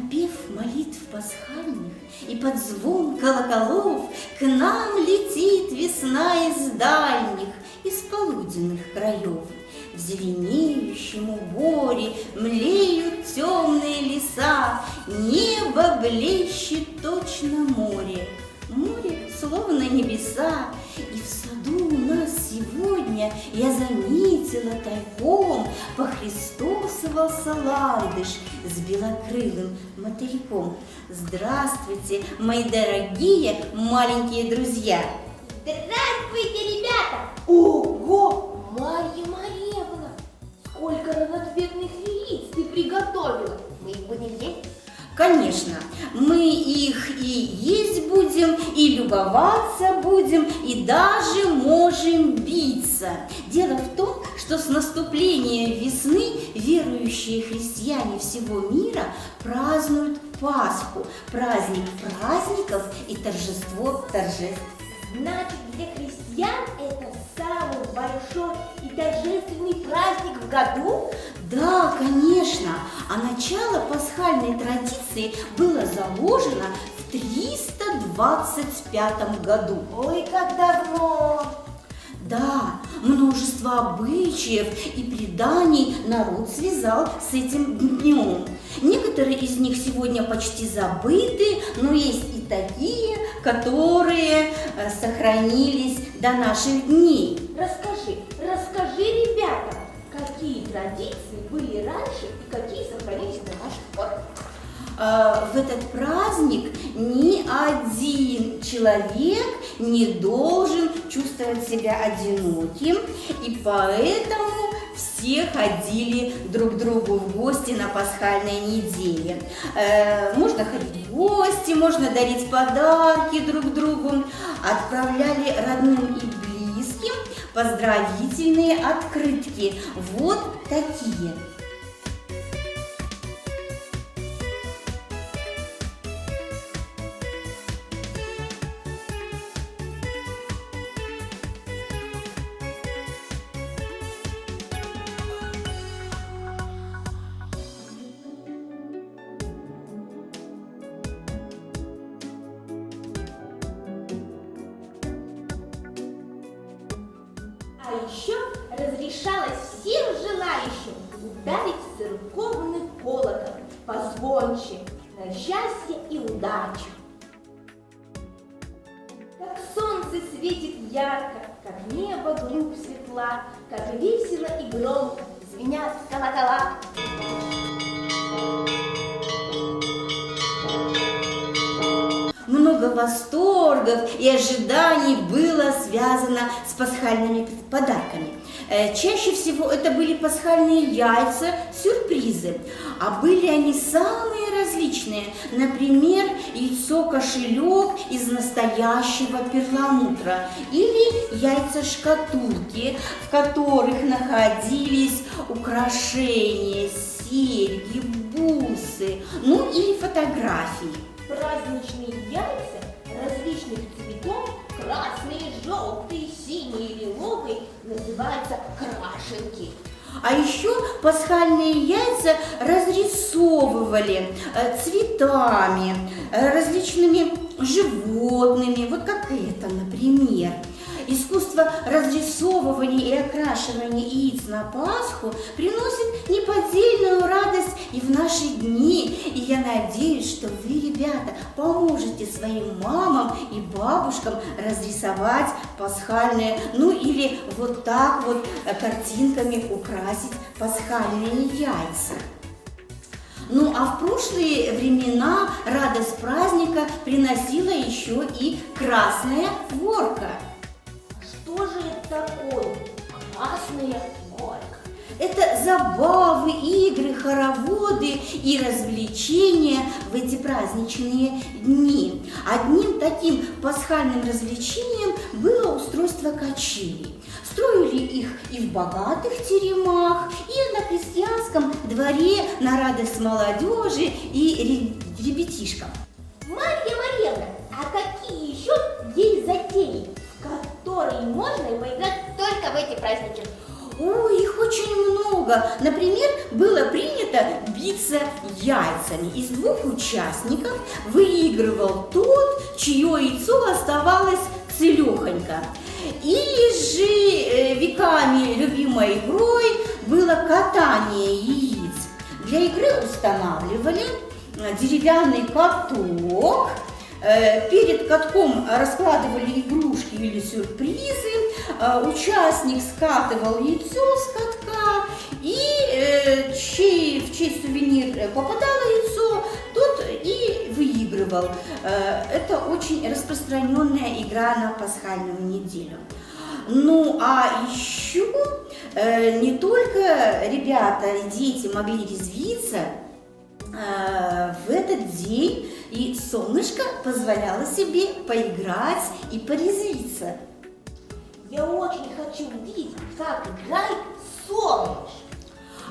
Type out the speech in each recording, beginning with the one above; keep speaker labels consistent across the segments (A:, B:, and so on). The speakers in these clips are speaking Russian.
A: напев молитв пасхальных и под звон колоколов к нам летит весна из дальних, из полуденных краев. В зеленеющем уборе млеют темные леса, небо блещет точно море, море словно небеса. И в саду у нас сегодня я заметила тайком похристосовался ландыш с белокрылым мотыльком. Здравствуйте, мои дорогие маленькие друзья!
B: Здравствуйте, ребята!
C: Ого! Марья Марьевна! Сколько разноцветных яиц ты приготовила!
B: Мы их будем есть?
A: Конечно, мы их и есть будем, и любоваться будем, и даже можем биться. Дело в том, что с наступлением весны верующие христиане всего мира празднуют Пасху, праздник праздников и торжество торжеств.
C: Значит, для христиан это самый большой и торжественный праздник в году?
A: Да, конечно. А начало пасхальной традиции было заложено в 325 году.
C: Ой, как давно!
A: Да, множество обычаев и преданий народ связал с этим днем. Некоторые из них сегодня почти забыты, но есть и такие, которые сохранились до наших дней.
C: Расскажи, ребятам, какие традиции были раньше и какие сохранились до наших пор.
A: В этот праздник ни один человек не должен чувствовать себя одиноким, и поэтому все ходили друг к другу в гости на пасхальной неделе. Можно ходить в гости, можно дарить подарки друг другу, отправляли родным и близким поздравительные открытки. Вот такие.
C: А еще разрешалось всем желающим ударить церковный колокол позвонче на счастье и удачу. Как солнце светит ярко, как небо глубь светла, как весело и громко звенят колокола.
A: Много восторгов и ожиданий было связано с пасхальными подарками. Чаще всего это были пасхальные яйца, сюрпризы. А были они самые различные. Например, яйцо-кошелек из настоящего перламутра или яйца-шкатулки, в которых находились украшения, серьги, бусы, ну или фотографии.
C: Праздничные яйца различных цветов, красные, желтые, синие, лиловые, называются крашенки.
A: А еще пасхальные яйца разрисовывали цветами, различными животными, вот как это, например. Искусство разрисовывания и окрашивания яиц на Пасху приносит неподдельную радость и в наши дни. И я надеюсь, что вы, ребята, поможете своим мамам и бабушкам разрисовать пасхальные, ну или вот так вот картинками украсить пасхальные яйца. Ну а в прошлые времена радость праздника приносила еще и красная горка.
C: Что же это такое? Красная горка.
A: Это забавы, игры, хороводы и развлечения в эти праздничные дни. Одним таким пасхальным развлечением было устройство качелей. Строили их и в богатых теремах, и на крестьянском дворе на радость молодежи и ребятишкам.
C: Марья Марьевна, а какие еще есть затеи, в которые можно поиграть только в эти праздники?
A: Ой, их очень много. Например, было принято биться яйцами. Из двух участников выигрывал тот, чье яйцо оставалось целехонько. Или же веками любимой игрой было катание яиц. Для игры устанавливали деревянный каток. Перед катком раскладывали игрушки или сюрпризы. Участник скатывал яйцо с катка, и в чей сувенир попадало яйцо, тот и выигрывал. Это очень распространенная игра на пасхальную неделю. Ну, а еще не только ребята и дети могли резвиться, в этот день и солнышко позволяло себе поиграть и порезвиться.
C: Я очень хочу увидеть, как играет солнышко.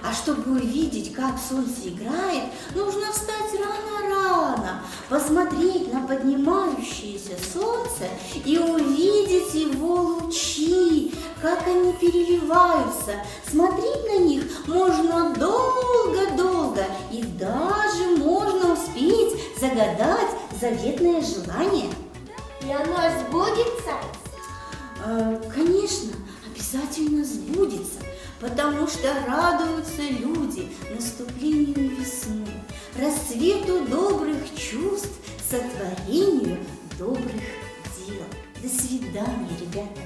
A: А чтобы увидеть, как солнце играет, нужно встать рано-рано, посмотреть на поднимающееся солнце и увидеть его лучи, как они переливаются. Смотреть на них можно долго-долго, и даже можно успеть загадать заветное желание.
B: И оно сбудется?
A: Конечно, обязательно сбудется, потому что радуются люди наступлению весны, расцвету добрых чувств, сотворению добрых дел. До свидания, ребята!